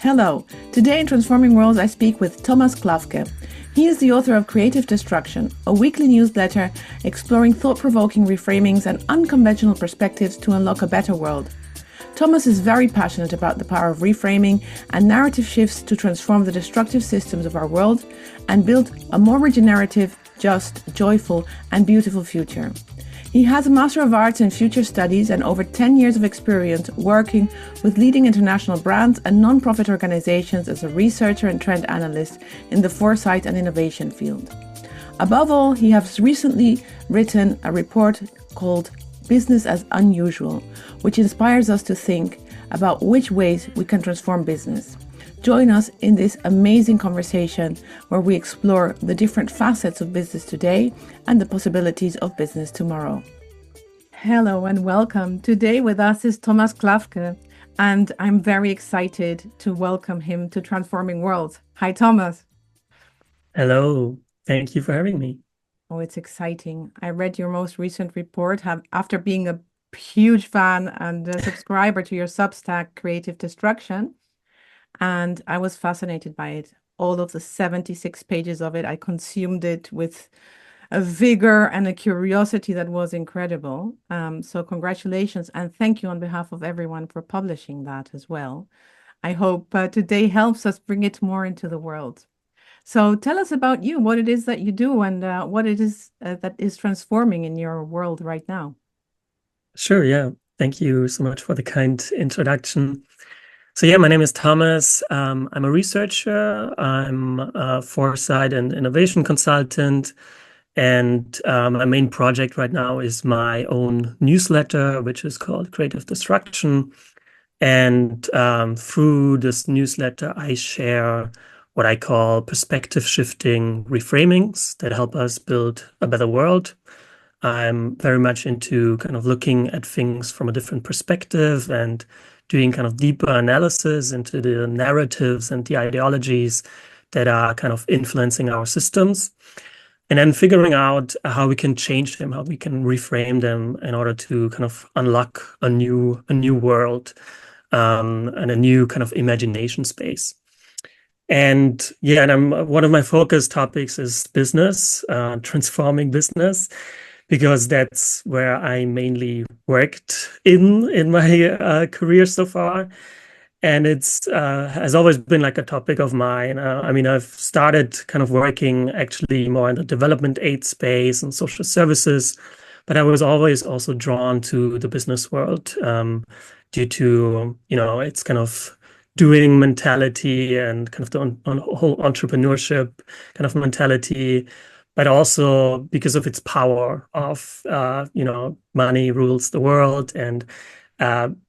Hello. Today in Transforming Worlds, I speak with Thomas Klaffke. He is the author of Creative Destruction, a weekly newsletter exploring thought-provoking reframings and unconventional perspectives to unlock a better world. Thomas is very passionate about the power of reframing and narrative shifts to transform the destructive systems of our world and build a more regenerative, just, joyful, and beautiful future. He has a Master of Arts in Future Studies and over 10 years of experience working with leading international brands and non-profit organizations as a researcher and trend analyst in the foresight and innovation field. Above all, he has recently written a report called Business as Unusual, which inspires us to think about which ways we can transform business. Join us in this amazing conversation where we explore the different facets of business today and the possibilities of business tomorrow. Hello and welcome. Today with us is Thomas Klaffke, and I'm very excited to welcome him to Transforming Worlds. Hi, Thomas. Hello. Thank you for having me. Oh, it's exciting. I read your most recent report after being a huge fan and a subscriber to your Substack, Creative Destruction. And I was fascinated by it. All of the 76 pages of it, I consumed it with a vigor and a curiosity that was incredible. So congratulations and thank you on behalf of everyone for publishing that as well. I hope today helps us bring it more into the world. So tell us about you, what it is that you do and what it is that is transforming in your world right now. Sure, yeah. Thank you so much for the kind introduction. So yeah, my name is Thomas. I'm a researcher. I'm a foresight and innovation consultant. And my main project right now is my own newsletter, which is called Creative Destruction. And through this newsletter, I share what I call perspective shifting reframings that help us build a better world. I'm very much into kind of looking at things from a different perspective and doing kind of deeper analysis into the narratives and the ideologies that are kind of influencing our systems. And then figuring out how we can change them, how we can reframe them in order to kind of unlock a new world and a new kind of imagination space. And yeah, and one of my focus topics is business, transforming business, because that's where I mainly worked in my career so far. And it's has always been like a topic of mine. I mean, I've started kind of working actually more in the development aid space and social services, but I was always also drawn to the business world due to, it's kind of doing mentality and kind of the whole entrepreneurship kind of mentality, but also because of its power of, money rules the world. And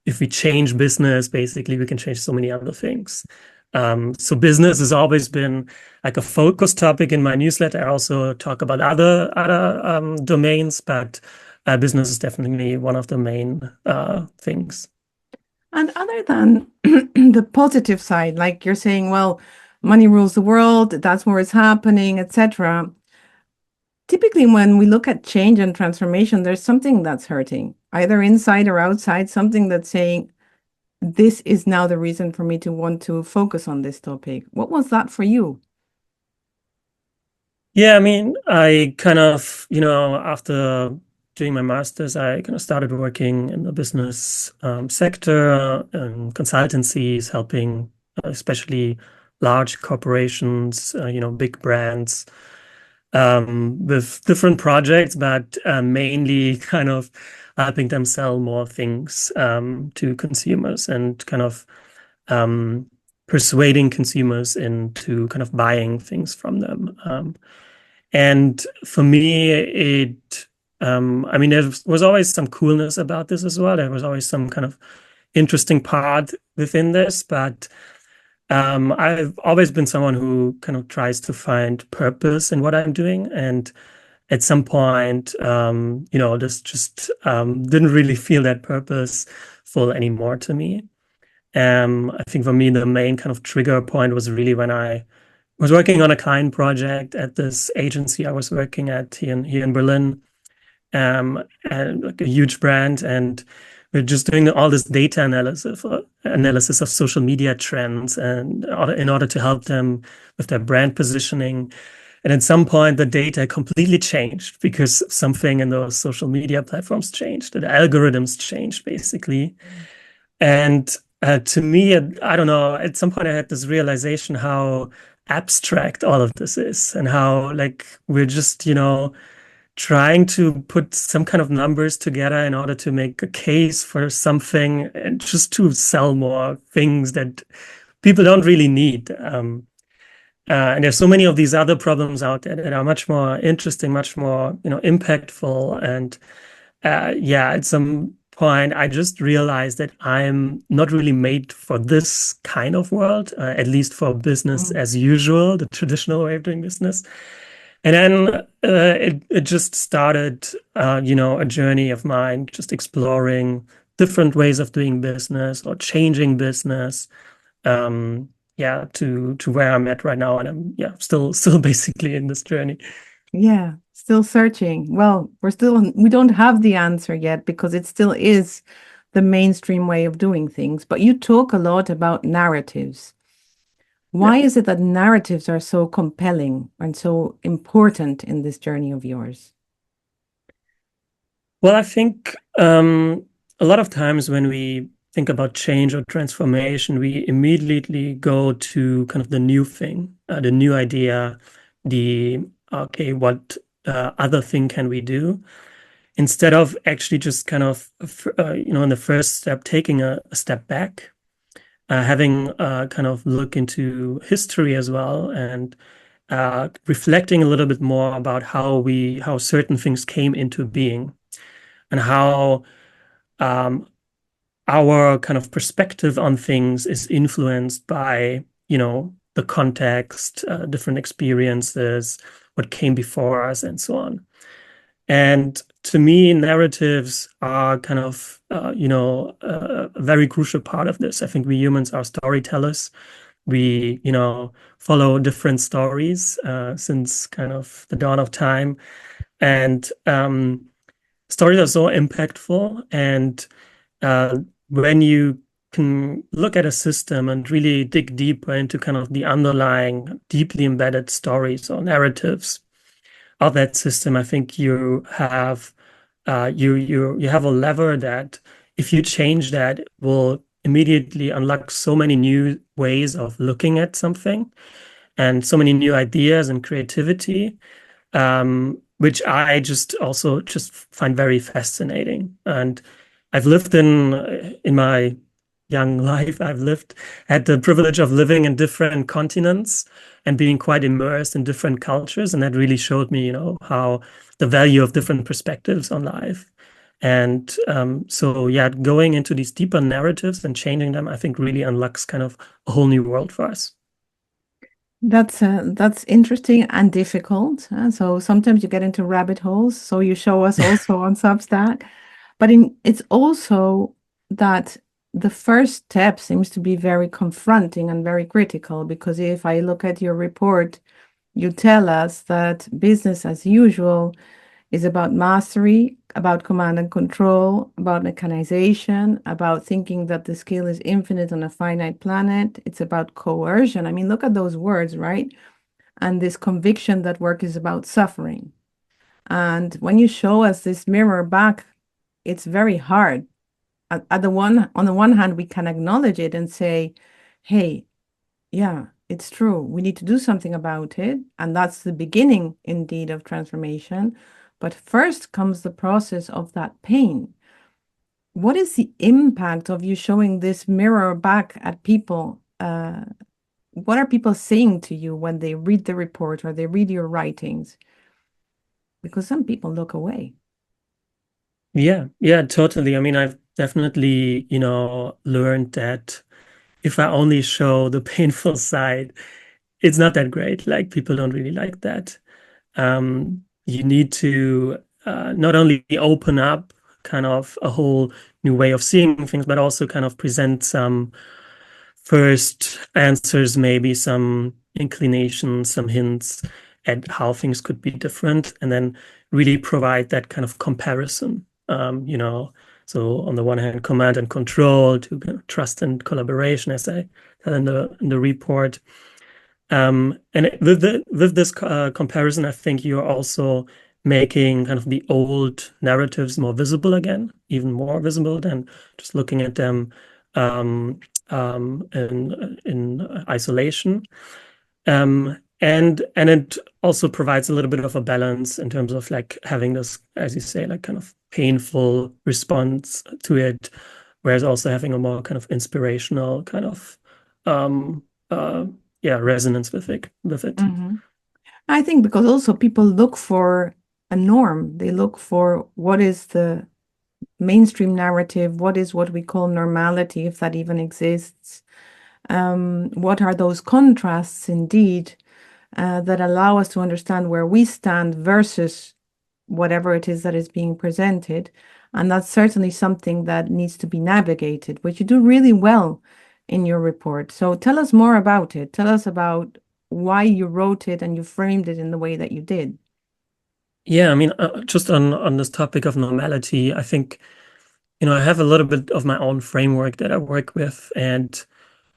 if we change business, basically, we can change so many other things. So business has always been like a focus topic in my newsletter. I also talk about other domains, but business is definitely one of the main things. And other than the positive side, like you're saying, well, money rules the world, that's where it's happening, etc. Typically, when we look at change and transformation, there's something that's hurting, either inside or outside, something that's saying, this is now the reason for me to want to focus on this topic. What was that for you? Yeah, I mean, I kind of, after doing my master's, I kind of started working in the business sector and consultancies, helping especially large corporations, big brands with different projects, but mainly kind of helping them sell more things to consumers and kind of persuading consumers into kind of buying things from them. And for me, there was always some coolness about this as well. There was always some kind of interesting part within this, but I've always been someone who kind of tries to find purpose in what I'm doing. And at some point, this just didn't really feel that purposeful anymore to me. I think for me, the main kind of trigger point was really when I was working on a client project at this agency I was working at here in Berlin, and like a huge brand. And we're just doing all this data analysis of social media trends, and in order to help them with their brand positioning. And at some point, the data completely changed because something in those social media platforms changed. The algorithms changed, basically. And to me, I don't know, at some point I had this realization how abstract all of this is, and how like we're just, trying to put some kind of numbers together in order to make a case for something and just to sell more things that people don't really need. And there's so many of these other problems out there that are much more interesting, much more, impactful. And yeah, at some point, I just realized that I'm not really made for this kind of world, at least for business as usual, the traditional way of doing business. And then it just started, a journey of mine, just exploring different ways of doing business or changing business. To where I'm at right now, and I'm still basically in this journey. Yeah, still searching. Well, we don't have the answer yet because it still is the mainstream way of doing things. But you talk a lot about narratives. Why is it that narratives are so compelling and so important in this journey of yours? Well, I think a lot of times when we think about change or transformation, we immediately go to kind of the new thing, the new idea, what other thing can we do? Instead of actually just kind of, in the first step, taking a step back, having kind of look into history as well, and reflecting a little bit more about how certain things came into being, and how our kind of perspective on things is influenced by, the context, different experiences, what came before us, and so on. And to me, narratives are kind of, a very crucial part of this. I think we humans are storytellers. We, follow different stories since kind of the dawn of time. And stories are so impactful. And when you can look at a system and really dig deeper into kind of the underlying, deeply embedded stories or narratives of that system, I think you have you have a lever that, if you change that, it will immediately unlock so many new ways of looking at something, and so many new ideas and creativity, which I also find very fascinating. And I've lived in my young life, had the privilege of living in different continents and being quite immersed in different cultures. And that really showed me, how the value of different perspectives on life. And going into these deeper narratives and changing them, I think really unlocks kind of a whole new world for us. That's interesting and difficult. So sometimes you get into rabbit holes. So you show us also on Substack, but it's also that the first step seems to be very confronting and very critical, because if I look at your report, you tell us that business as usual is about mastery, about command and control, about mechanization, about thinking that the skill is infinite on a finite planet. It's about coercion. I mean, look at those words, right? And this conviction that work is about suffering. And when you show us this mirror back, it's very hard. On the one hand, we can acknowledge it and say, hey, yeah, it's true. We need to do something about it. And that's the beginning, indeed, of transformation. But first comes the process of that pain. What is the impact of you showing this mirror back at people? What are people saying to you when they read the report or they read your writings? Because some people look away. Yeah, totally. I mean, I've definitely, learned that if I only show the painful side, it's not that great. Like, people don't really like that. You need to not only open up kind of a whole new way of seeing things, but also kind of present some first answers, maybe some inclinations, some hints at how things could be different, and then really provide that kind of comparison, So on the one hand, command and control to trust and collaboration, as I said in the report. And with this comparison, I think you're also making kind of the old narratives more visible again, even more visible than just looking at them in isolation. And it also provides a little bit of a balance in terms of like having this, as you say, like kind of painful response to it, whereas also having a more kind of inspirational kind of resonance with it. Mm-hmm. I think because also people look for a norm. They look for what is the mainstream narrative, what is what we call normality, if that even exists. What are those contrasts indeed that allow us to understand where we stand versus whatever it is that is being presented. And that's certainly something that needs to be navigated, which you do really well in your report. So tell us more about it. Tell us about why you wrote it and you framed it in the way that you did. Yeah, I mean, just on this topic of normality, I think, I have a little bit of my own framework that I work with. And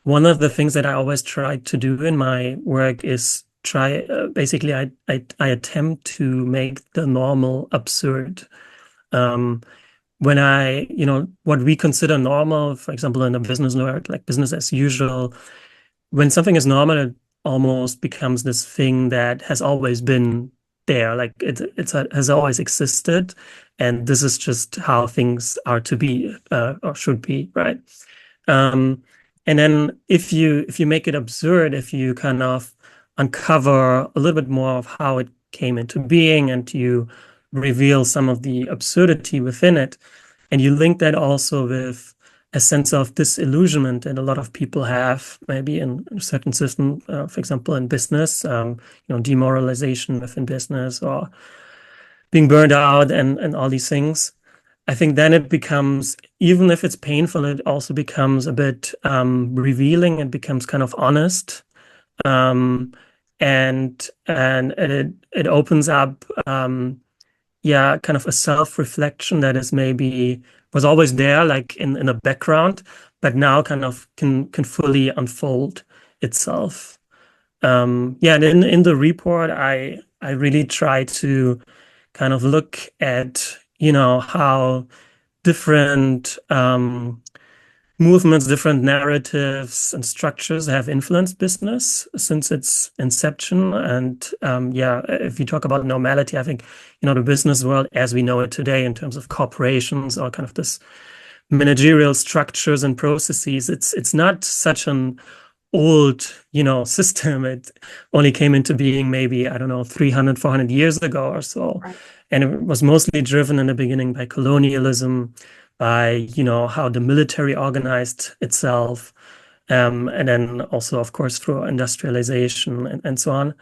one of the things that I always try to do in my work is basically, I attempt to make the normal absurd. When what we consider normal, for example, in a business world, like business as usual, when something is normal, it almost becomes this thing that has always been there, like has always existed, and this is just how things are to be or should be, right? Um, and then if you make it absurd, if you kind of uncover a little bit more of how it came into being, and you reveal some of the absurdity within it, and you link that also with a sense of disillusionment that a lot of people have, maybe in a certain system, for example, in business, demoralization within business or being burned out and all these things. I think then it becomes, even if it's painful, it also becomes a bit revealing. It becomes kind of honest, and it opens up, kind of a self-reflection that is maybe was always there, like in the background, but now kind of can fully unfold itself. And in the report, I really try to kind of look at, how different movements, different narratives and structures have influenced business since its inception. And if you talk about normality, I think, the business world as we know it today in terms of corporations or kind of this managerial structures and processes, it's not such an old, system. It only came into being maybe, I don't know, 300, 400 years ago or so. Right. And it was mostly driven in the beginning by colonialism, by, how the military organized itself, and then also, of course, through industrialization and so on.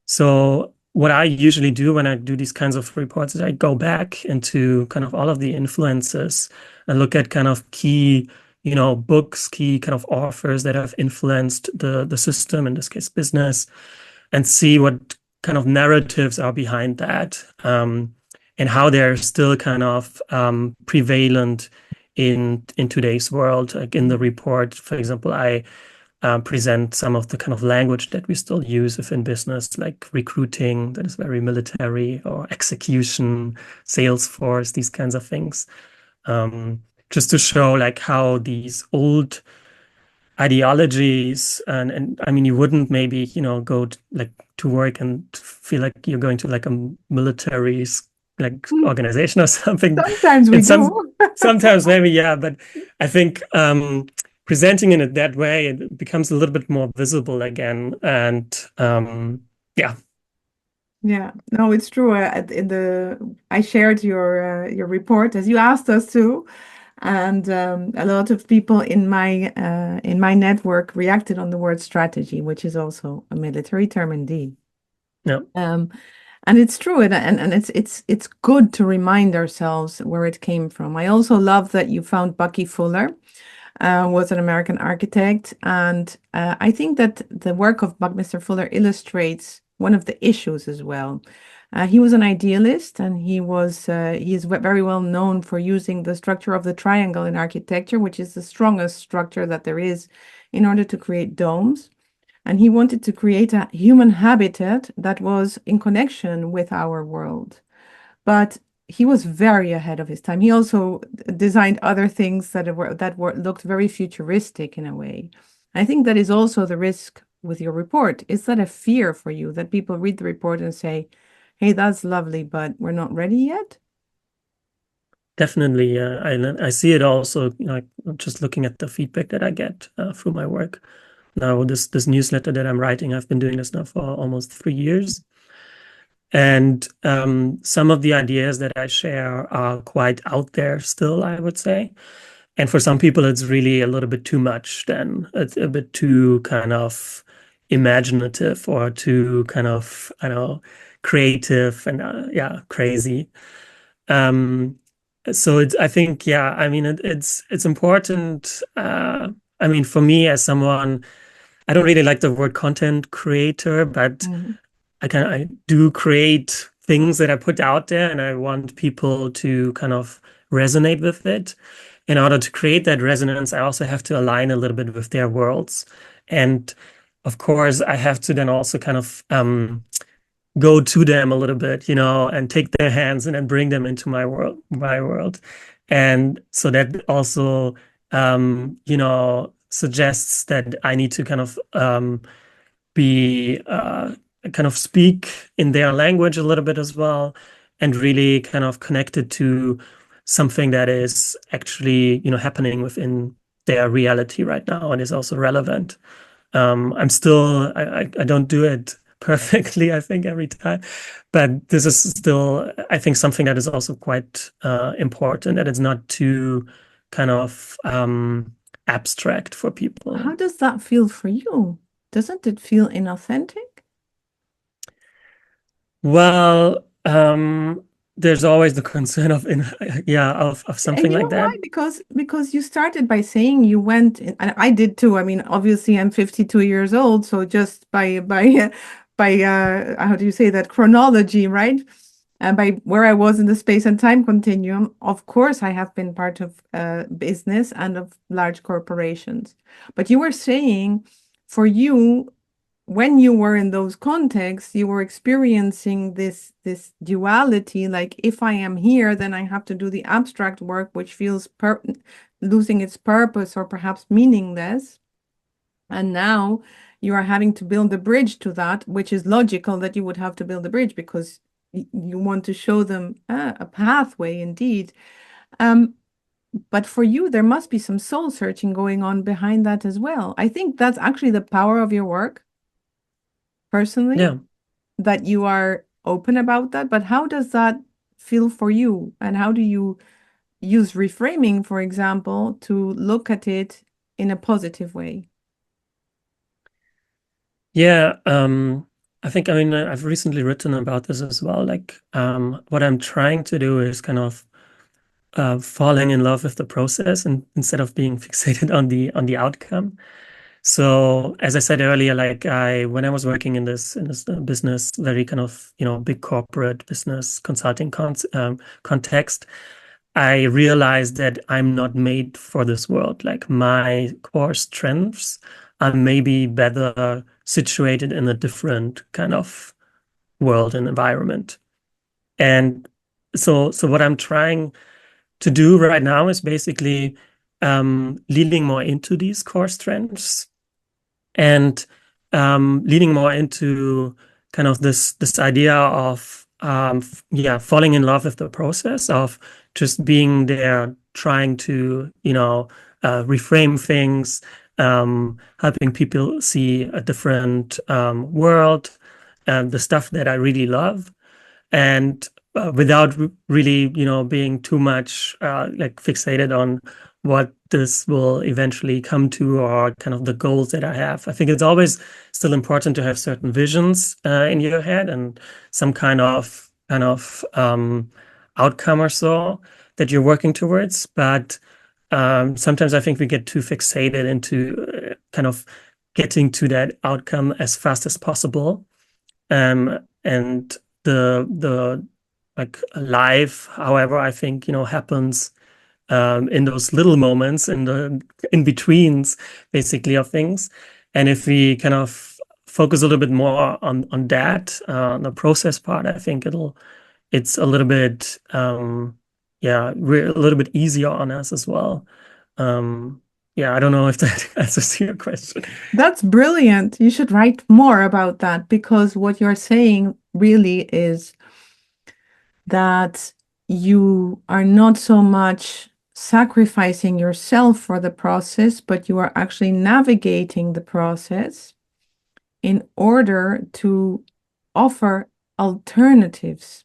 So what I usually do when I do these kinds of reports is I go back into kind of all of the influences and look at kind of key, books, key kind of authors that have influenced the system, in this case, business, and see what kind of narratives are behind that, and how they're still kind of prevalent in today's world. Like in the report, for example, I present some of the kind of language that we still use within business, like recruiting, that is very military, or execution, Salesforce, these kinds of things, just to show like how these old ideologies, and I mean, you wouldn't maybe, go to work and feel like you're going to like a military like organization or something. Sometimes we do. Sometimes maybe, yeah, but I think presenting in it that way, it becomes a little bit more visible again. And yeah. Yeah, no, it's true. I shared your report as you asked us to, and a lot of people in my network reacted on the word strategy, which is also a military term indeed. Yeah. And it's true, and it's good to remind ourselves where it came from. I also love that you found Bucky Fuller was an American architect, and I think that the work of Buckminster Fuller illustrates one of the issues as well. He was an idealist, and he is very well known for using the structure of the triangle in architecture, which is the strongest structure that there is, in order to create domes. And he wanted to create a human habitat that was in connection with our world. But he was very ahead of his time. He also designed other things that looked very futuristic in a way. I think that is also the risk with your report. Is that a fear for you that people read the report and say, "Hey, that's lovely, but we're not ready yet"? Definitely, I see it also, like just looking at the feedback that I get through my work. Now, this newsletter that I'm writing, I've been doing this now for almost 3 years. And some of the ideas that I share are quite out there still, I would say. And for some people, it's really a little bit too much then. It's a bit too kind of imaginative or too kind of, I don't know, creative and yeah, crazy. So I think, yeah, I mean, it's important. I mean, for me as someone, I don't really like the word content creator, but I do create things that I put out there, and I want people to kind of resonate with it. In order to create that resonance, I also have to align a little bit with their worlds. And of course, I have to then also kind of go to them a little bit, and take their hands and then bring them into my world. And so that also, suggests that I need to kind of be kind of speak in their language a little bit as well, and really kind of connected to something that is actually, happening within their reality right now and is also relevant. I don't do it perfectly, I think, every time, but this is still, I think, something that is also quite important, that it's not too kind of abstract for people. How does that feel for you? Doesn't it feel inauthentic? Well, there's always the concern of of something And you know like that. why? Because you started by saying you went, and I did too. I mean, obviously, I'm 52 years old, so just by how do you say that, chronology, right? And by where I was in the space and time continuum, of course, I have been part of business and of large corporations. But you were saying, for you, when you were in those contexts, you were experiencing this duality, like if I am here, then I have to do the abstract work, which feels losing its purpose or perhaps meaningless. And now you are having to build a bridge to that, which is logical that you would have to build a bridge because you want to show them a pathway indeed. But for you, there must be some soul searching going on behind that as well. I think that's actually the power of your work, personally, Yeah. that you are open about that. But how does that feel for you? And how do you use reframing, for example, to look at it in a positive way? Yeah, I think, I mean, I've recently written about this as well. Like, what I'm trying to do is kind of falling in love with the process, and instead of being fixated on the outcome. So, as I said earlier, like when I was working in this business, very kind of, big corporate business consulting context, I realized that I'm not made for this world. Like my core strengths are maybe better situated in a different kind of world and environment. And so what I'm trying to do right now is basically leaning more into these core strengths, and leaning more into kind of this idea of falling in love with the process of just being there, trying to reframe things, helping people see a different world, and the stuff that I really love, and without really, being too much like fixated on what this will eventually come to, or kind of the goals that I have. I think it's always still important to have certain visions in your head and some kind of outcome or so that you're working towards. But sometimes I think we get too fixated into kind of getting to that outcome as fast as possible. And the like life, however, I think, happens in those little moments, in the in-betweens, basically, of things. And if we kind of focus a little bit more on that, on the process part, I think it's a little bit yeah, we're a little bit easier on us as well. Yeah, I don't know if that answers your question. That's brilliant. You should write more about that, because what you're saying really is that you are not so much sacrificing yourself for the process, but you are actually navigating the process in order to offer alternatives.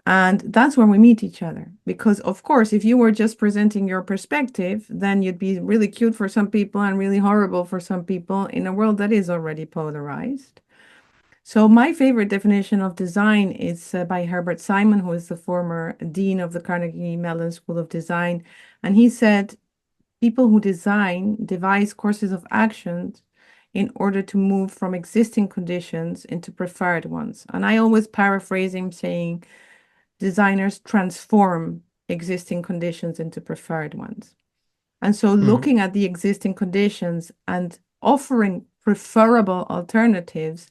And that's where we meet each other. Because, of course, if you were just presenting your perspective, then you'd be really cute for some people and really horrible for some people in a world that is already polarized. So my favorite definition of design is by Herbert Simon, who is the former dean of the Carnegie Mellon School of Design. And he said, people who devise courses of actions in order to move from existing conditions into preferred ones. And I always paraphrase him saying, designers transform existing conditions into preferred ones. And so looking at the existing conditions and offering preferable alternatives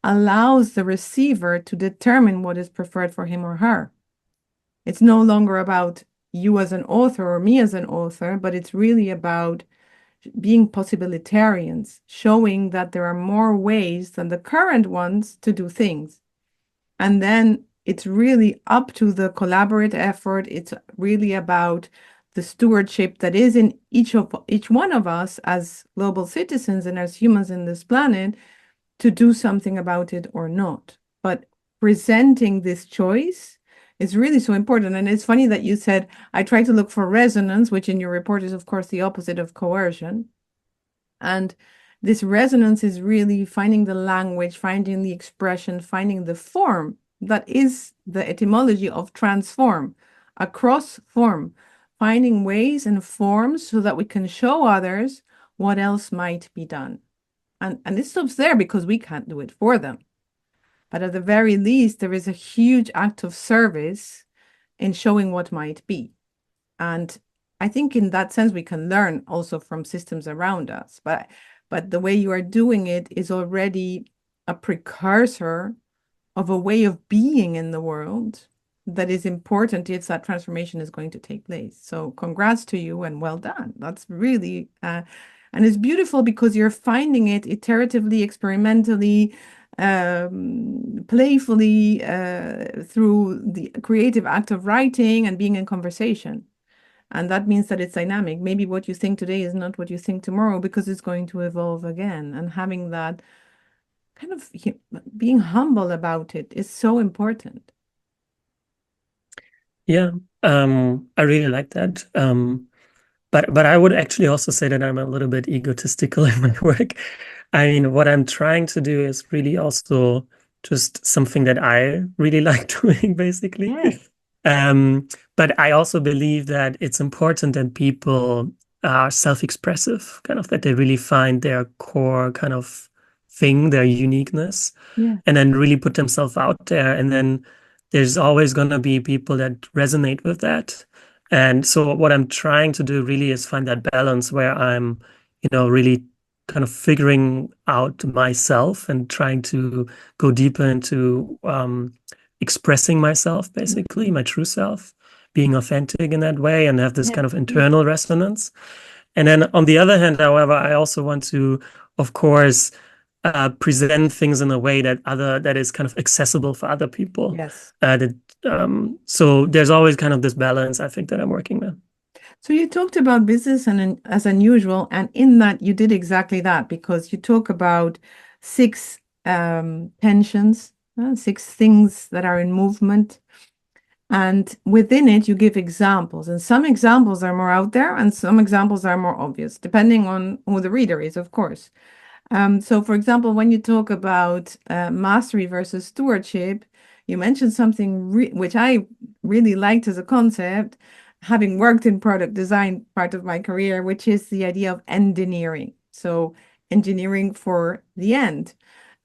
allows the receiver to determine what is preferred for him or her. It's no longer about you as an author or me as an author, but it's really about being possibilitarians, showing that there are more ways than the current ones to do things. And then it's really up to the collaborative effort. It's really about the stewardship that is in each one of us as global citizens and as humans in this planet to do something about it or not. But presenting this choice is really so important. And it's funny that you said, I try to look for resonance, which in your report is, of course, the opposite of coercion. And this resonance is really finding the language, finding the expression, finding the form that is the etymology of transform, across form, finding ways and forms so that we can show others what else might be done. And this stops there because we can't do it for them. But at the very least, there is a huge act of service in showing what might be. And I think in that sense, we can learn also from systems around us. But the way you are doing it is already a precursor of a way of being in the world that is important if that transformation is going to take place. So congrats to you and well done. That's really, and it's beautiful because you're finding it iteratively, experimentally, playfully, through the creative act of writing and being in conversation. And that means that it's dynamic. Maybe what you think today is not what you think tomorrow because it's going to evolve again. And having that kind of being humble about it is so important. Yeah, I really like that. But I would actually also say that I'm a little bit egotistical in my work. I mean, what I'm trying to do is really also just something that I really like doing, basically. Yes. But I also believe that it's important that people are self-expressive, kind of that they really find their core kind of thing, their uniqueness, Yeah. and then really put themselves out there. And then there's always going to be people that resonate with that. And so what I'm trying to do really is find that balance where I'm, really kind of figuring out myself and trying to go deeper into expressing myself, basically, my true self, being authentic in that way and have this kind of internal resonance. And then on the other hand, however, I also want to, of course, present things in a way that is kind of accessible for other people. Yes. So there's always kind of this balance, I think, that I'm working with. So you talked about business and as unusual, and in that you did exactly that because you talk about six tensions, six things that are in movement. And within it, you give examples. And some examples are more out there and some examples are more obvious, depending on who the reader is, of course. So, for example, when you talk about mastery versus stewardship, you mentioned something which I really liked as a concept, having worked in product design part of my career, which is the idea of engineering. So engineering for the end.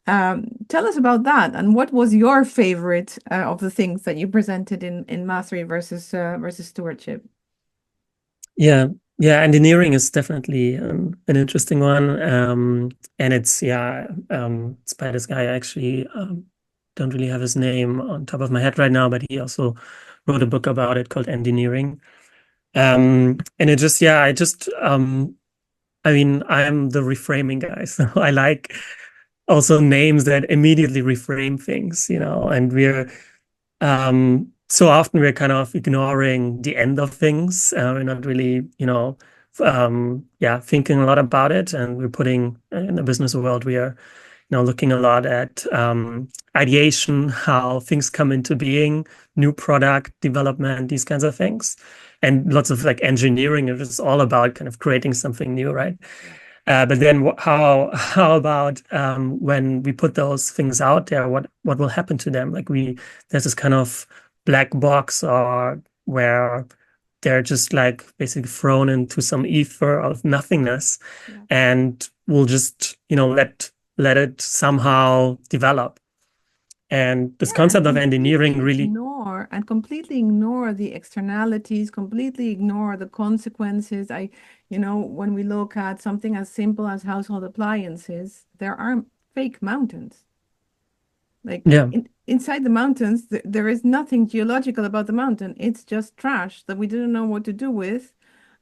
Tell us about that, and what was your favorite of the things that you presented in mastery versus stewardship? Yeah, yeah, engineering is definitely an interesting one. And it's by this guy. I actually don't really have his name on top of my head right now, but he also wrote a book about it called Engineering. And it just, yeah, I mean, I'm the reframing guy, so I like also names that immediately reframe things, and so often we're kind of ignoring the end of things. We're not really, thinking a lot about it. And we're putting in the business world, we are, looking a lot at ideation, how things come into being, new product development, these kinds of things. And lots of like engineering is just all about kind of creating something new, right? Yeah. But then how about when we put those things out there? What will happen to them? Like there's this kind of black box, or where they're just like basically thrown into some ether of nothingness, Yeah. and we'll just let it somehow develop. And this Yeah, and concept of engineering completely really, ignore the externalities, completely ignore the consequences. When we look at something as simple as household appliances, there are fake mountains. Like yeah, inside the mountains, there is nothing geological about the mountain. It's just trash that we didn't know what to do with,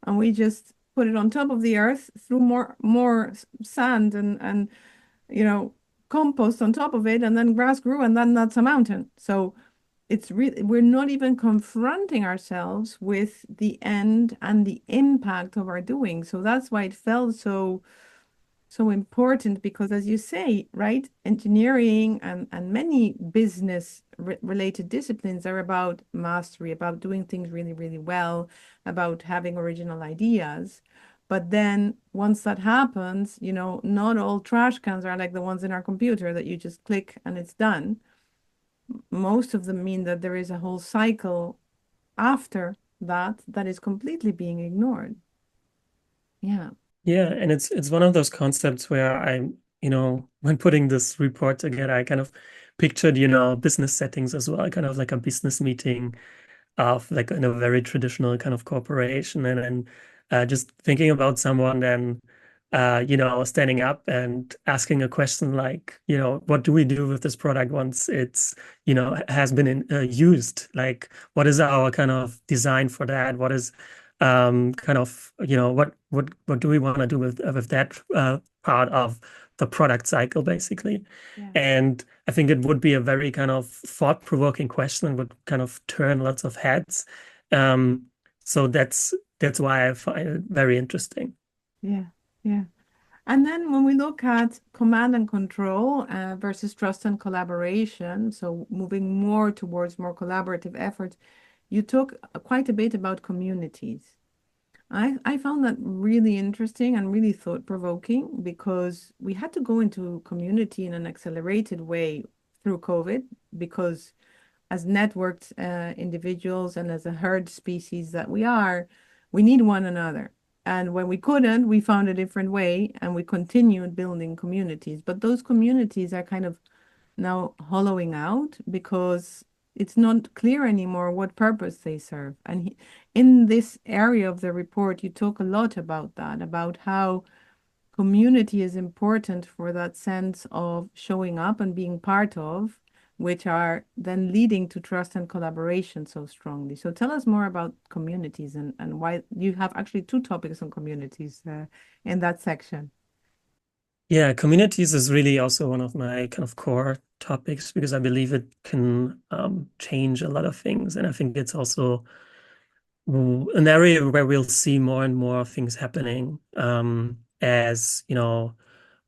and we just put it on top of the earth, threw more sand and you know compost on top of it, and then grass grew, and then that's a mountain. So it's really, we're not even confronting ourselves with the end and the impact of our doing. So that's why it felt so important, because as you say, right, engineering and many business related disciplines are about mastery, about doing things really, really well, about having original ideas. But then once that happens, not all trash cans are like the ones in our computer that you just click and it's done. Most of them mean that there is a whole cycle after that is completely being ignored. Yeah. yeah. And it's one of those concepts where when putting this report together, I kind of pictured, business settings as well, kind of like a business meeting of like in a very traditional kind of corporation. And then just thinking about someone then standing up and asking a question like, what do we do with this product once it's has been used? Like, what is our kind of design for that? What is kind of what do we want to do with that part of the product cycle, basically? Yeah. And I think it would be a very kind of thought-provoking question, and would kind of turn lots of heads. So that's why I find it very interesting. Yeah. Yeah. And then when we look at command and control versus trust and collaboration, so moving more towards more collaborative efforts, you talk quite a bit about communities. I found that really interesting and really thought-provoking, because we had to go into community in an accelerated way through COVID, because as networked individuals and as a herd species that we are, we need one another. And when we couldn't, we found a different way and we continued building communities. But those communities are kind of now hollowing out, because it's not clear anymore what purpose they serve. And in this area of the report, you talk a lot about that, about how community is important for that sense of showing up and being part of, which are then leading to trust and collaboration so strongly. So tell us more about communities, and why you have actually two topics on communities in that section. Yeah, communities is really also one of my kind of core topics, because I believe it can change a lot of things. And I think it's also an area where we'll see more and more things happening, as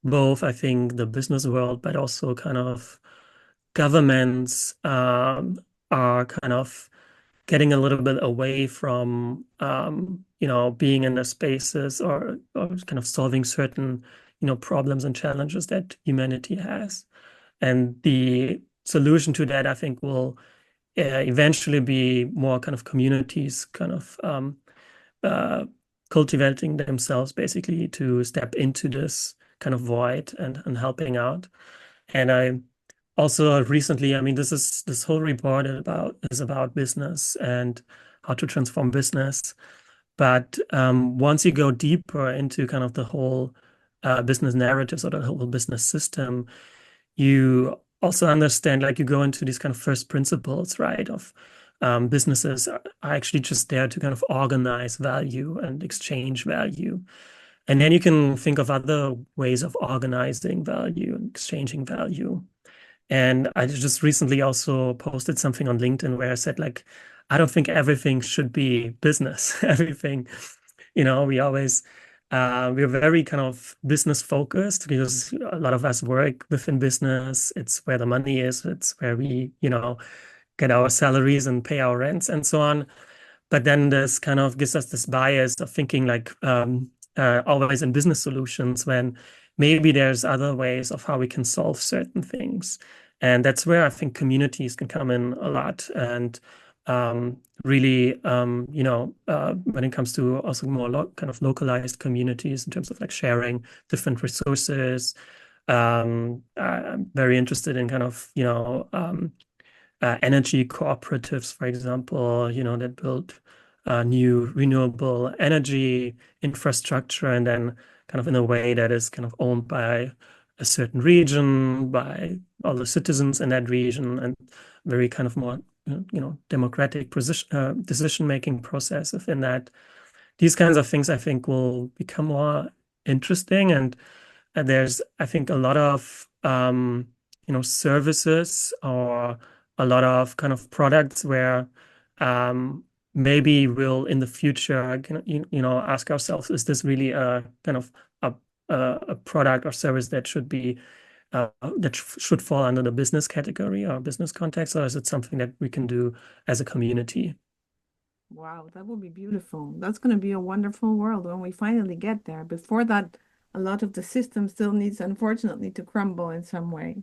both, I think, the business world, but also kind of governments are kind of getting a little bit away from being in the spaces, or kind of solving certain problems and challenges that humanity has. And the solution to that, I think, will eventually be more kind of communities kind of uh, cultivating themselves, basically, to step into this kind of void and helping out. And I also recently, I mean, this whole report is about business and how to transform business. But once you go deeper into kind of the whole business narratives or the whole business system, you also understand, like you go into these kind of first principles, right? Of businesses are actually just there to kind of organize value and exchange value. And then you can think of other ways of organizing value and exchanging value. And I just recently also posted something on LinkedIn where I said, like, I don't think everything should be business. Everything, we always, we're very kind of business focused because a lot of us work within business. It's where the money is. It's where we, get our salaries and pay our rents and so on. But then this kind of gives us this bias of thinking like always in business solutions when maybe there's other ways of how we can solve certain things. And that's where I think communities can come in a lot. And really, when it comes to also more kind of localized communities in terms of like sharing different resources, I'm very interested in kind of, energy cooperatives, for example, that build new renewable energy infrastructure and then kind of in a way that is kind of owned by a certain region, by all the citizens in that region, and very kind of more, democratic decision-making process within that. These kinds of things, I think, will become more interesting. And there's, I think, a lot of, services or a lot of kind of products where maybe we'll in the future, ask ourselves, is this really a kind of a product or service that should be that should fall under the business category or business context, or is it something that we can do as a community? Wow, that would be beautiful. That's going to be a wonderful world when we finally get there. Before that, a lot of the system still needs, unfortunately, to crumble in some way.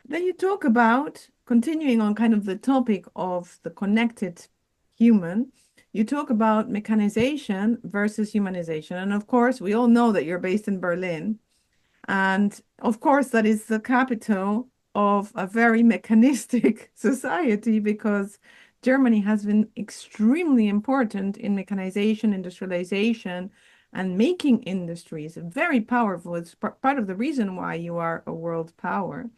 Then you talk about, continuing on kind of the topic of the connected human, you talk about mechanization versus humanization. And of course, we all know that you're based in Berlin. And of course, that is the capital of a very mechanistic society because Germany has been extremely important in mechanization, industrialization, and making industries very powerful. It's part of the reason why you are a world power.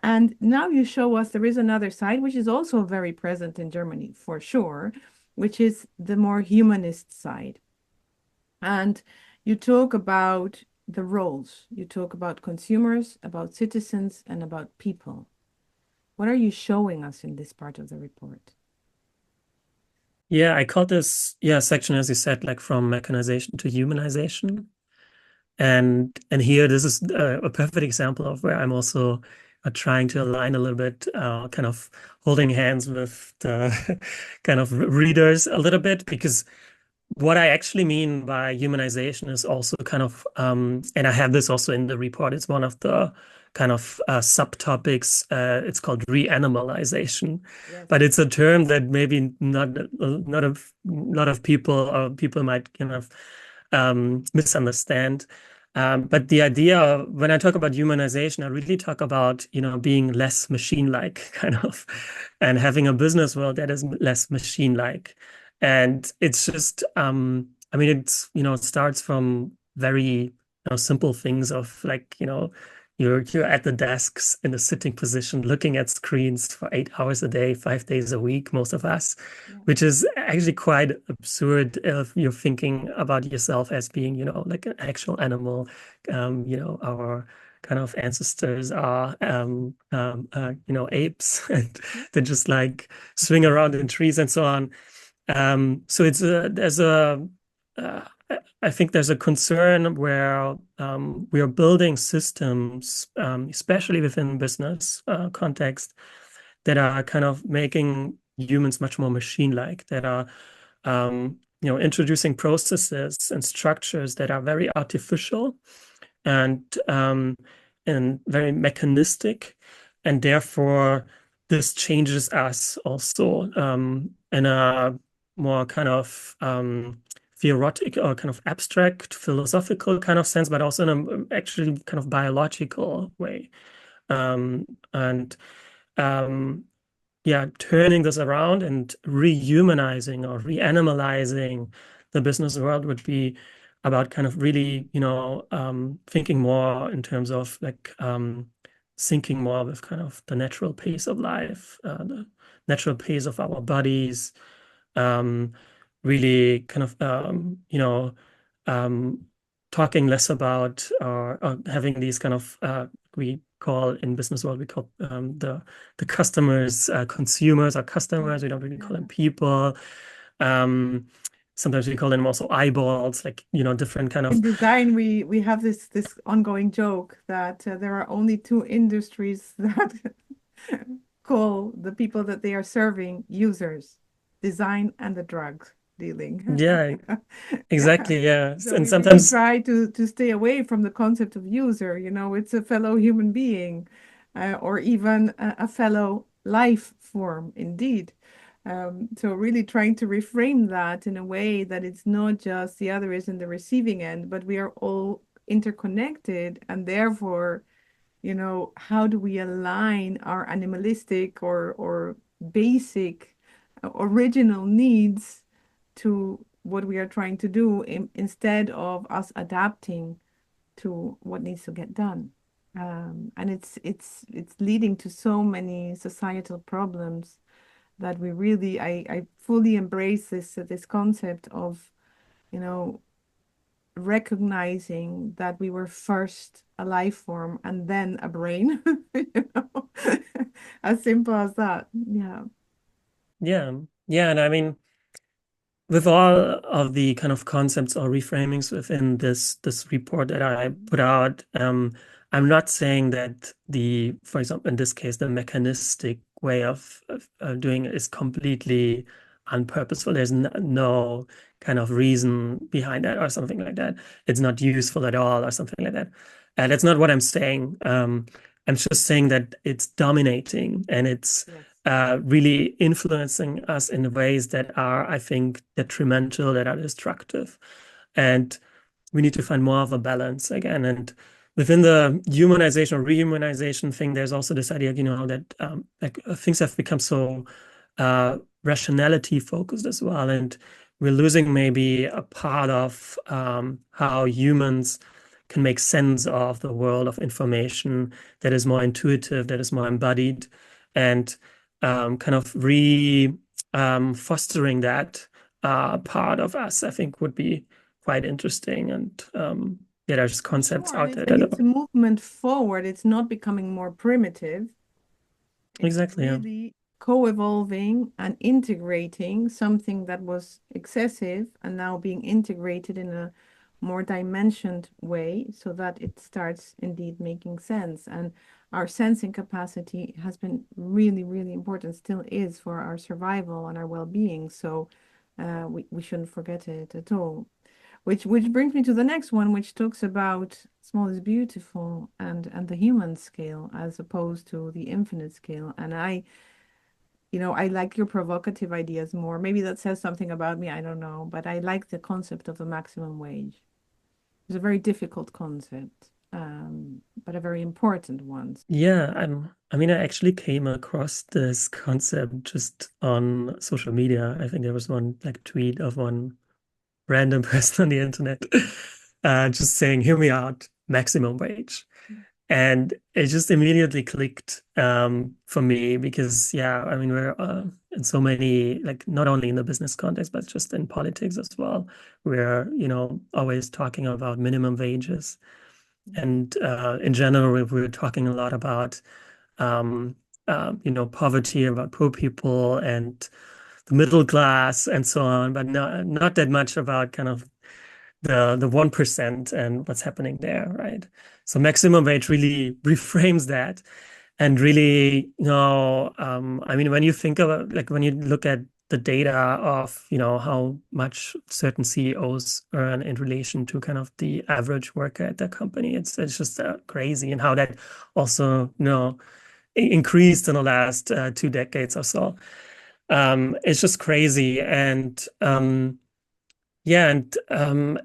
And now you show us there is another side, which is also very present in Germany for sure, which is the more humanist side. And you talk about the roles. You talk about consumers, about citizens, and about people. What are you showing us in this part of the report? Yeah, I call this, section, as you said, like from mechanization to humanization. And here, this is a perfect example of where I'm also trying to align a little bit, kind of holding hands with the kind of readers a little bit, because what I actually mean by humanization is also kind of, and I have this also in the report, it's one of the kind of subtopics. It's called reanimalization, Yes. but it's a term that maybe not a lot of people or people might kind of misunderstand. But the idea, when I talk about humanization, I really talk about, being less machine-like kind of, and having a business world that is less machine-like. And it's just, I mean, it starts from very, simple things of like, you're at the desks in a sitting position, looking at screens for 8 hours a day, 5 days a week, most of us, Yeah. which is actually quite absurd if you're thinking about yourself as being, like an actual animal. Our kind of ancestors are, apes, and they just like swing around in trees and so on. So uh, I think there's a concern where we are building systems, especially within business context, that are kind of making humans much more machine-like, that are introducing processes and structures that are very artificial and very mechanistic, and therefore this changes us also in a more kind of theoretic or kind of abstract philosophical kind of sense, but also in a actually kind of biological way. And yeah, turning this around and rehumanizing or reanimalizing the business world would be about kind of really, thinking more in terms of like syncing more with kind of the natural pace of life, the natural pace of our bodies, really kind of, talking less about or having these kind of we call in business world we call the customers consumers or customers. We don't really call them people. Sometimes we call them also eyeballs, like different kind of. In design, we have this ongoing joke that there are only two industries that call the people that they are serving users, design and the drugs dealing. Yeah, Yeah. exactly. Yeah, So and we really sometimes. try to stay away from the concept of user. It's a fellow human being, or even a fellow life form, indeed. So really trying to reframe that in a way that it's not just the other is in the receiving end, but we are all interconnected, and therefore, how do we align our animalistic or basic original needs to what we are trying to do instead of us adapting to what needs to get done. And it's leading to so many societal problems that we really I fully embrace this concept of, you know, recognizing that we were first a life form and then a brain, as simple as that. Yeah. Yeah, yeah, and I mean, with all of the kind of concepts or reframings within this report that I put out, I'm not saying that for example, in this case, the mechanistic way of doing it is completely unpurposeful. There's no kind of reason behind that or something like that. It's not useful at all or something like that. That's not what I'm saying. I'm just saying that it's dominating and it's Yes. really influencing us in ways that are, I think, detrimental, that are destructive. And we need to find more of a balance again. And within the humanization or rehumanization thing, there's also this idea, that things have become so rationality focused as well. And we're losing maybe a part of how humans can make sense of the world of information that is more intuitive, that is more embodied, and kind of fostering that part of us, I think would be quite interesting. And yeah, there's concepts Sure, and out there it's that a are movement forward. It's not becoming more primitive. It's exactly, yeah. really co-evolving and integrating something that was excessive and now being integrated in a more dimensioned way so that it starts indeed making sense. And our sensing capacity has been really, really important, still is for our survival and our well-being. So we shouldn't forget it at all. Which brings me to the next one, which talks about small is beautiful and the human scale as opposed to the infinite scale. And I like your provocative ideas more. Maybe that says something about me, I don't know, but I like the concept of the maximum wage. It's a very difficult concept, but a very important one. Yeah, I mean, I actually came across this concept just on social media. I think there was one like tweet of one random person on the internet just saying, hear me out, maximum wage. And it just immediately clicked for me because, yeah, I mean, we're in so many, like not only in the business context, but just in politics as well. We're, always talking about minimum wages. And in general, we're talking a lot about, poverty, about poor people and the middle class and so on, but not that much about kind of the 1% and what's happening there, right? So maximum wage really reframes that and really, I mean, when you think about like when you look at the data of, how much certain CEOs earn in relation to kind of the average worker at their company, it's just crazy, and how that also, increased in the last 2 decades or so. It's just crazy. And Yeah, and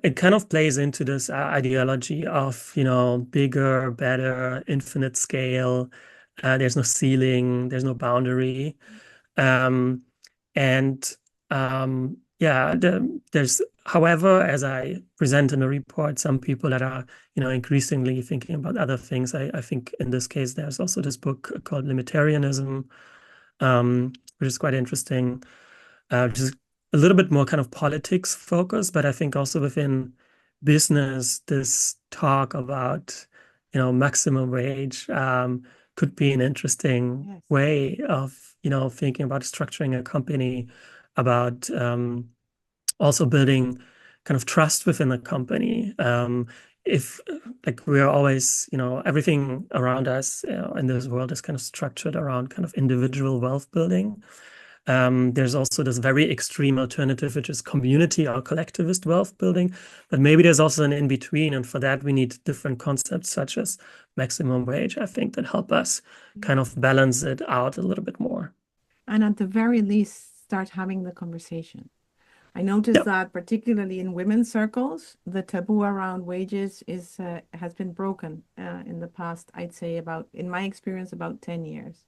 it kind of plays into this ideology of, bigger, better, infinite scale. There's no ceiling, there's no boundary. Um, and yeah, however, as I present in the report, some people that are, increasingly thinking about other things. I think in this case, there's also this book called Limitarianism, which is quite interesting, which is a little bit more kind of politics focused, but I think also within business, this talk about, maximum wage, could be an interesting Yes. way of, thinking about structuring a company, about also building kind of trust within the company. If like we're always, everything around us in this world is kind of structured around kind of individual wealth building. There's also this very extreme alternative, which is community or collectivist wealth building. But maybe there's also an in between. And for that, we need different concepts such as maximum wage, I think, that help us kind of balance it out a little bit more. And at the very least, start having the conversation. I noticed Yep. that particularly in women's circles, the taboo around wages is has been broken in the past, I'd say about, in my experience, about 10 years,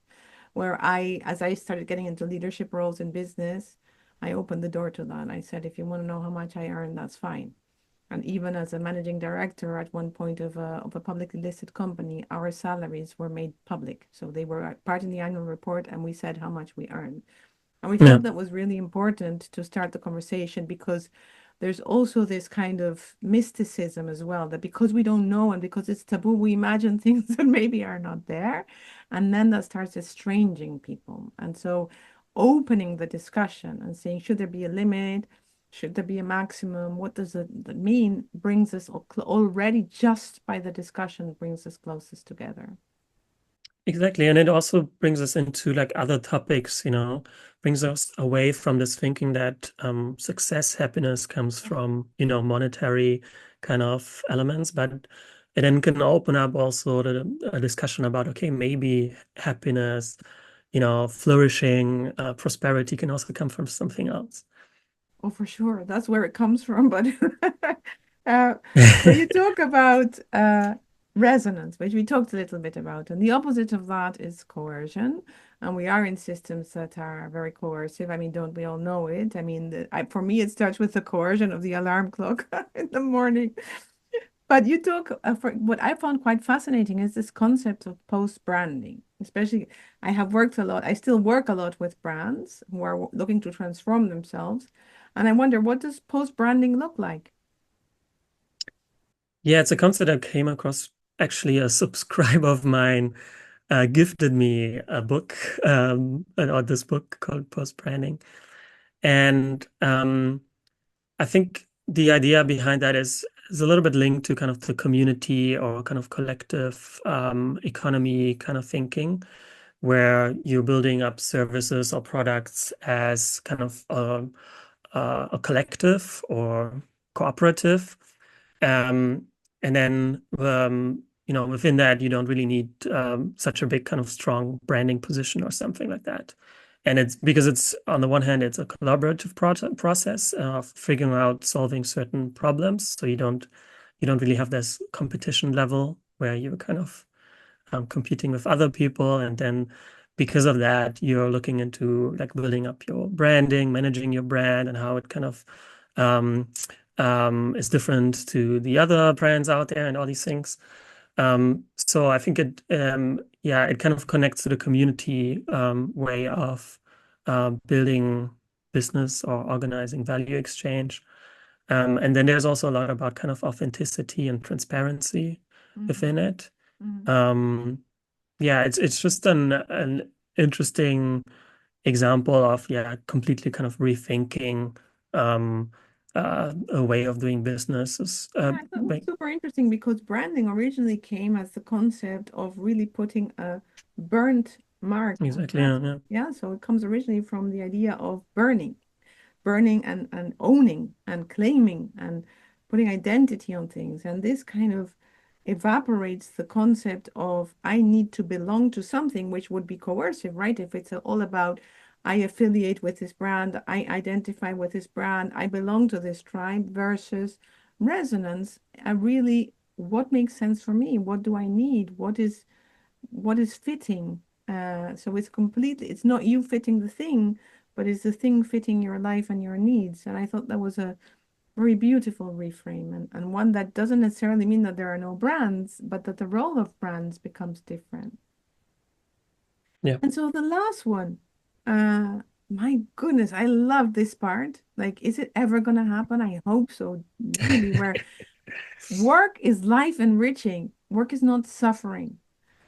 where as I started getting into leadership roles in business, I opened the door to that. I said, if you want to know how much I earn, that's fine. And even as a managing director at one point of a publicly listed company, our salaries were made public. So they were part in the annual report, and we said how much we earned. And we Yeah. felt that was really important to start the conversation because there's also this kind of mysticism as well, that because we don't know and because it's taboo, we imagine things that maybe are not there. And then that starts estranging people. And so opening the discussion and saying, should there be a limit? Should there be a maximum? What does that mean? Brings us already, just by the discussion, brings us closest together. Exactly. And it also brings us into like other topics, brings us away from this thinking that success, happiness comes from, monetary kind of elements, but it then can open up also a discussion about, okay, maybe happiness, flourishing, prosperity can also come from something else. Oh, for sure. That's where it comes from. But uh, so you talk about resonance, which we talked a little bit about. And the opposite of that is coercion. And we are in systems that are very coercive. I mean, don't we all know it? I mean, for me, it starts with the coercion of the alarm clock in the morning. But you talk, what I found quite fascinating is this concept of post-branding. Especially, I have worked a lot, I still work a lot with brands who are looking to transform themselves. And I wonder, what does post-branding look like? Yeah, it's a concept I came across. Actually, a subscriber of mine gifted me a book, or this book called Post Branding. And I think the idea behind that is a little bit linked to kind of the community or kind of collective economy kind of thinking, where you're building up services or products as kind of a collective or cooperative. Um, and then, within that, you don't really need such a big kind of strong branding position or something like that. And it's because it's on the one hand, it's a collaborative process of figuring out solving certain problems. So you don't really have this competition level where you're kind of competing with other people. And then because of that, you're looking into like building up your branding, managing your brand, and how it kind of um, is different to the other brands out there and all these things. So I think yeah, it kind of connects to the community way of building business or organizing value exchange. And then there's also a lot about kind of authenticity and transparency Mhm, within it. mhm. Um, yeah, it's just an interesting example of yeah, completely kind of rethinking a way of doing business. Yeah, I thought it was super interesting because branding originally came as the concept of really putting a burnt mark on Exactly, yeah, something. yeah. Yeah, so it comes originally from the idea of burning and owning and claiming and putting identity on things. And this kind of evaporates the concept of I need to belong to something, which would be coercive, right? If it's all about I affiliate with this brand, I identify with this brand, I belong to this tribe, versus resonance. I really, what makes sense for me? What do I need? What is fitting? So it's completely, it's not you fitting the thing, but it's the thing fitting your life and your needs. And I thought that was a very beautiful reframe, and one that doesn't necessarily mean that there are no brands, but that the role of brands becomes different. Yeah. And so the last one, uh, my goodness, I love this part. Like, is it ever gonna happen? I hope so, really, where work is life enriching, work is not suffering.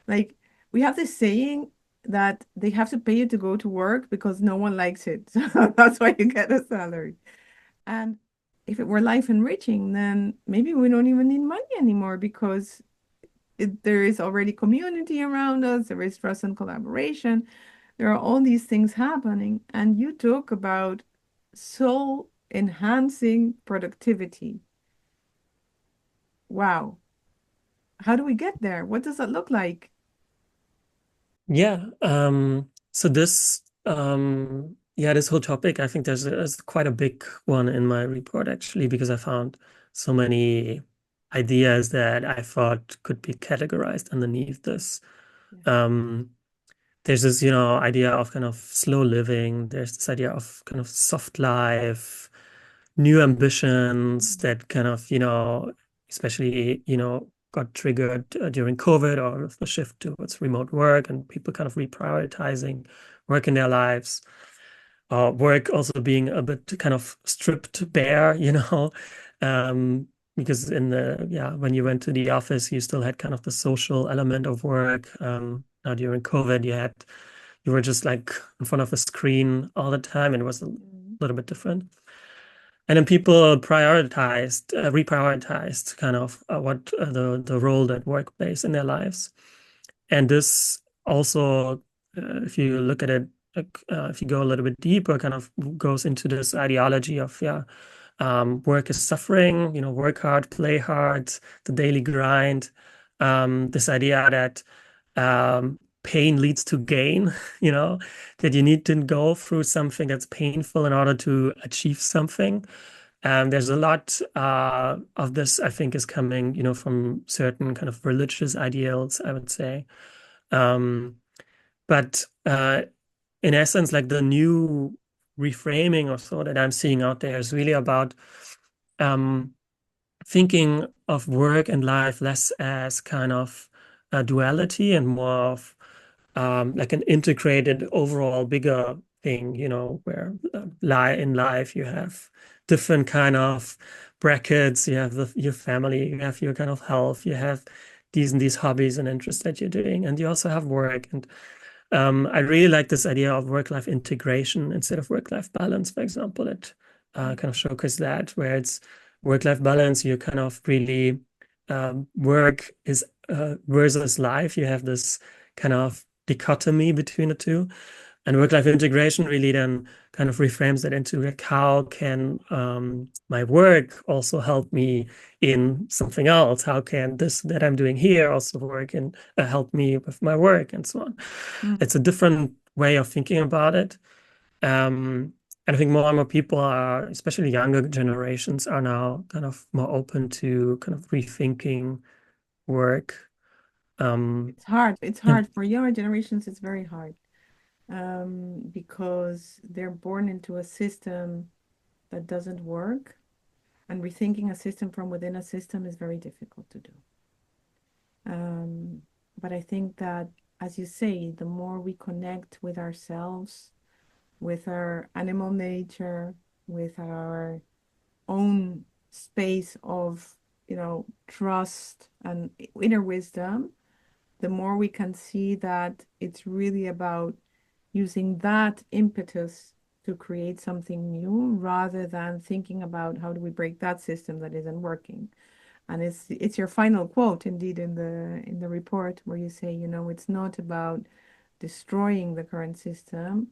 Like, we have this saying that they have to pay you to go to work because no one likes it. So that's why you get a salary. And if it were life enriching, then maybe we don't even need money anymore because there is already community around us, there is trust and collaboration. There are all these things happening. And you talk about soul enhancing productivity. Wow. How do we get there? What does that look like? Yeah. So this whole topic, I think there's quite a big one in my report actually, because I found so many ideas that I thought could be categorized underneath this. Yeah. Um, there's this, idea of kind of slow living. There's this idea of kind of soft life, new ambitions that kind of, especially, got triggered during COVID, or the shift towards remote work and people kind of reprioritizing work in their lives. Work also being a bit kind of stripped bare, um, because when you went to the office, you still had kind of the social element of work. Now during COVID, you were just like in front of a screen all the time, and it was a Mm. little bit different. And then people reprioritized kind of what the role that work plays in their lives. And this also, if you look at it, if you go a little bit deeper, kind of goes into this ideology of, work is suffering, work hard, play hard, the daily grind. This idea that pain leads to gain, that you need to go through something that's painful in order to achieve something. There's a lot of this, I think, is coming, from certain kind of religious ideals, I would say. Um, but in essence, like the new reframing or so that I'm seeing out there is really about um, thinking of work and life less as kind of a duality and more of like an integrated overall bigger thing, where in life you have different kind of brackets, you have your family, you have your kind of health, you have these and these hobbies and interests that you're doing, and you also have work. And I really like this idea of work-life integration instead of work-life balance, for example. It kind of showcases that, where it's work-life balance, you kind of really work is versus life. You have this kind of dichotomy between the two. And work-life integration really then kind of reframes that into like, how can my work also help me in something else? How can this that I'm doing here also work and help me with my work and so on? Mm. It's a different way of thinking about it. And I think more and more people are, especially younger generations, are now kind of more open to kind of rethinking work. It's hard. It's Yeah. hard for younger generations. It's very hard, because they're born into a system that doesn't work, and rethinking a system from within a system is very difficult to do. Um, but I think that, as you say, the more we connect with ourselves, with our animal nature, with our own space of, trust and inner wisdom, the more we can see that it's really about using that impetus to create something new rather than thinking about how do we break that system that isn't working. And it's your final quote indeed in the report, where you say, it's not about destroying the current system,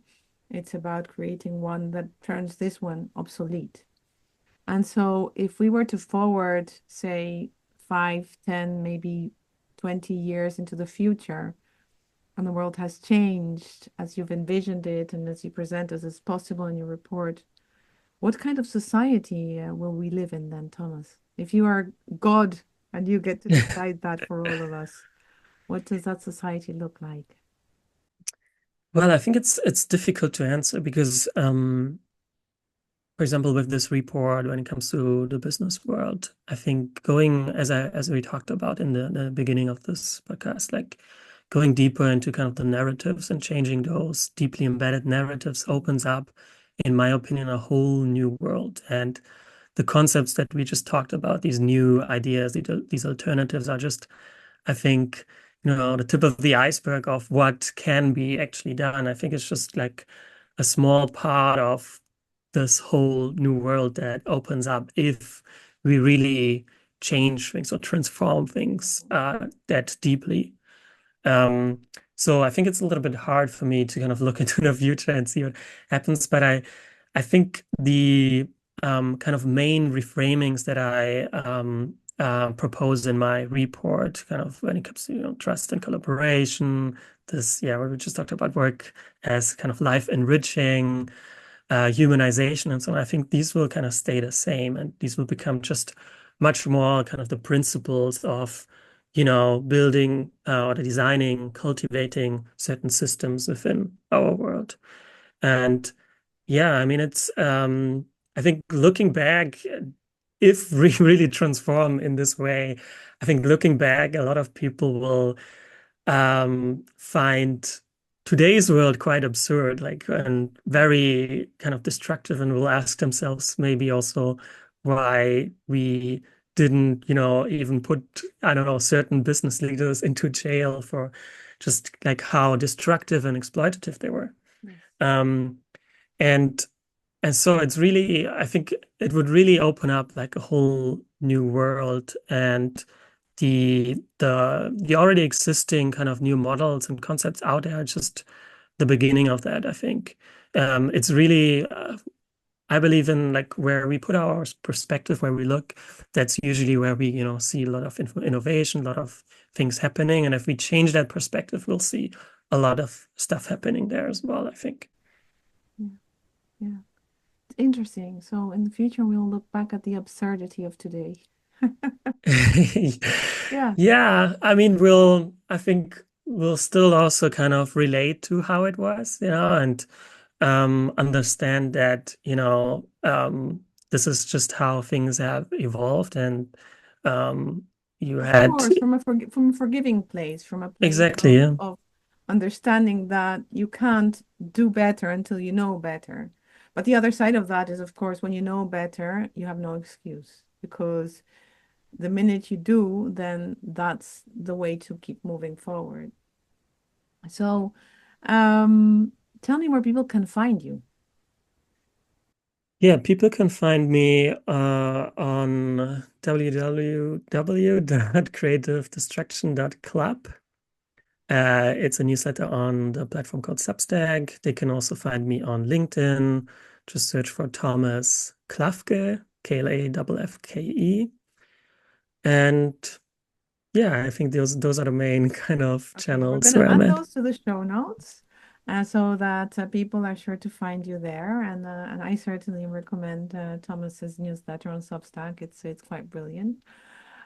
it's about creating one that turns this one obsolete. And so if we were to forward, say, 5, 10, maybe 20 years into the future, and the world has changed as you've envisioned it and as you present as possible in your report, what kind of society will we live in then, Thomas? If you are God and you get to decide that for all of us, what does that society look like? Well, I think it's difficult to answer because for example, with this report, when it comes to the business world, I think going as we talked about in the beginning of this podcast, like going deeper into kind of the narratives and changing those deeply embedded narratives opens up, in my opinion, a whole new world. And the concepts that we just talked about, these new ideas, these alternatives are just, I think, the tip of the iceberg of what can be actually done. I think it's just like a small part of this whole new world that opens up if we really change things or transform things that deeply. Um, so I think it's a little bit hard for me to kind of look into the future and see what happens, but I think the kind of main reframings that I propose in my report, kind of when it comes to trust and collaboration, this what we just talked about, work as kind of life enriching, humanization, and so on. I think these will kind of stay the same, and these will become just much more kind of the principles of building or designing, cultivating certain systems within our world. And yeah, I mean, I think looking back, if we really transform in this way, I think looking back, a lot of people will find today's world quite absurd, like, and very kind of destructive, and will ask themselves maybe also why we didn't, even put, I don't know, certain business leaders into jail for just like how destructive and exploitative they were. Yes. Um, and and so it's really, I think it would really open up like a whole new world, and the already existing kind of new models and concepts out there are just the beginning of that, I think. It's really, I believe in like where we put our perspective, where we look, that's usually where we, see a lot of innovation, a lot of things happening. And if we change that perspective, we'll see a lot of stuff happening there as well, I think. Yeah, yeah. It's interesting. So in the future, we'll look back at the absurdity of today. Yeah. Yeah, I mean, I think we'll still also kind of relate to how it was, and understand that, this is just how things have evolved, and you Of had course, from a forgiving place, from a place exactly, yeah. of understanding that you can't do better until you know better. But the other side of that is, of course, when you know better, you have no excuse because the minute you do, then that's the way to keep moving forward. So, tell me where people can find you. Yeah, people can find me on www.creativedestruction.club. It's a newsletter on the platform called Substack. They can also find me on LinkedIn. Just search for Thomas Klaffke, Klaffke. And yeah, I think those are the main kind of Okay, we're channels going to where I'm add at. those to the show notes so that people are sure to find you there. And I certainly recommend Thomas's newsletter on Substack. It's quite brilliant.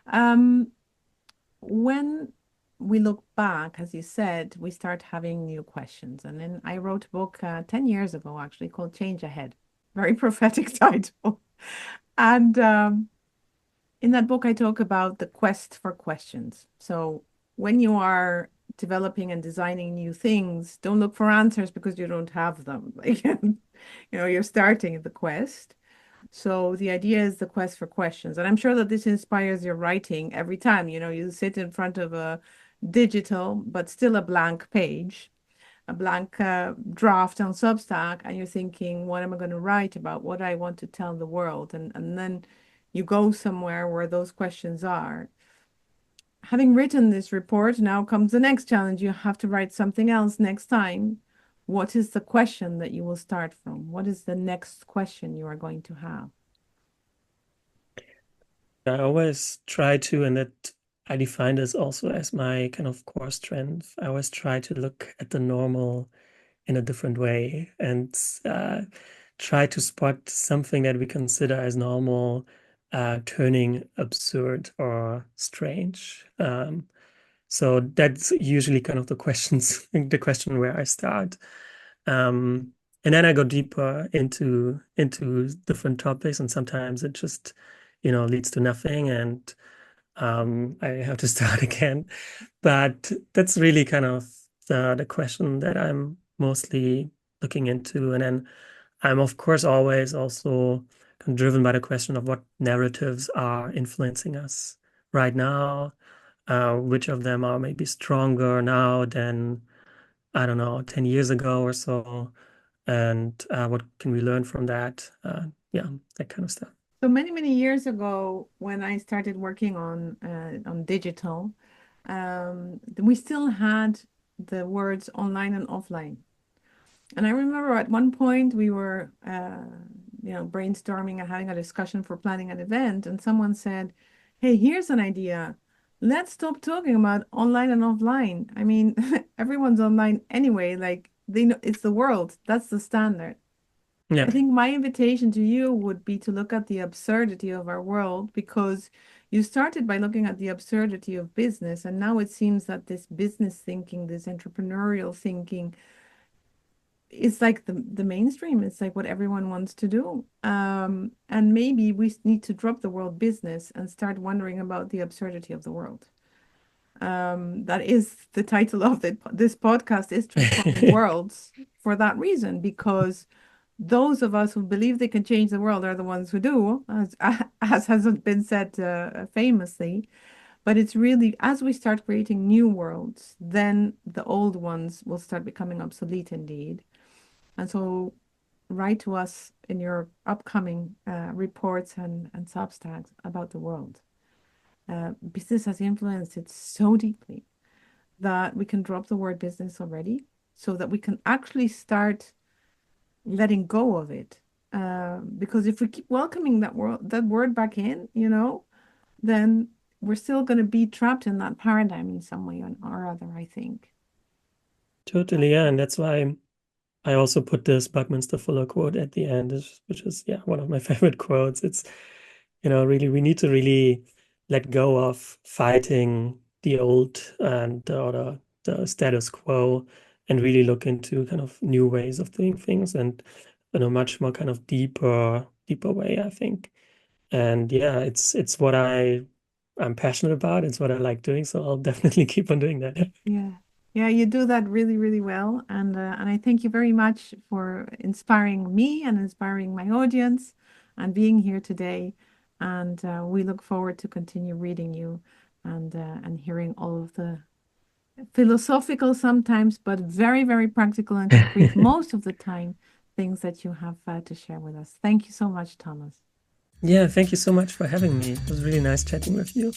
Um, when we look back, as you said, we start having new questions. And then I wrote a book 10 years ago, actually, called Change Ahead. Very prophetic title. And in that book, I talk about the quest for questions. So when you are developing and designing new things, don't look for answers because you don't have them. Like, you're starting the quest. So the idea is the quest for questions. And I'm sure that this inspires your writing every time, you sit in front of a digital, but still a blank page, a blank draft on Substack, and you're thinking, what am I going to write about? What I want to tell the world? And then you go somewhere where those questions are. Having written this report, now comes the next challenge. You have to write something else next time. What is the question that you will start from? What is the next question you are going to have? I always try to, and I define this also as my kind of core strength. I always try to look at the normal in a different way and try to spot something that we consider as normal, turning absurd or strange. So that's usually kind of the questions, the question where I start. And then I go deeper into different topics, and sometimes it just, leads to nothing, and I have to start again. But that's really kind of the question that I'm mostly looking into. And then I'm, of course, always also kind of driven by the question of what narratives are influencing us right now, which of them are maybe stronger now than, I don't know, 10 years ago or so, and what can we learn from that? Yeah, that kind of stuff. So many, many years ago, when I started working on digital, we still had the words online and offline. And I remember at one point we were, brainstorming and having a discussion for planning an event, and someone said, "Hey, here's an idea. Let's stop talking about online and offline. I mean, everyone's online anyway. Like they know it's the world. That's the standard." Yeah, I think my invitation to you would be to look at the absurdity of our world because you started by looking at the absurdity of business, and now it seems that this business thinking, this entrepreneurial thinking, it's like the mainstream. It's like what everyone wants to do. And maybe we need to drop the world business and start wondering about the absurdity of the world. That is the title of this podcast is Transforming Worlds for that reason, because those of us who believe they can change the world are the ones who do, as has been said famously. But it's really as we start creating new worlds, then the old ones will start becoming obsolete indeed. And so write to us in your upcoming reports and substacks about the world. Business has influenced it so deeply that we can drop the word business already so that we can actually start letting go of it. Because if we keep welcoming that word back in, then we're still going to be trapped in that paradigm in some way or other, I think. totally. Yeah, and that's why I also put this Buckminster Fuller quote at the end, which is, yeah, one of my favorite quotes. It's, really, we need to really let go of fighting the old and or the status quo and really look into kind of new ways of doing things and in a much more kind of deeper way, I think. And yeah, it's what I'm passionate about. It's what I like doing, so I'll definitely keep on doing that. Yeah. Yeah, you do that really, really well. And I thank you very much for inspiring me and inspiring my audience and being here today. And we look forward to continue reading you and hearing all of the philosophical sometimes, but very, very practical and concrete most of the time, things that you have to share with us. Thank you so much, Thomas. Yeah, thank you so much for having me. It was really nice chatting with you.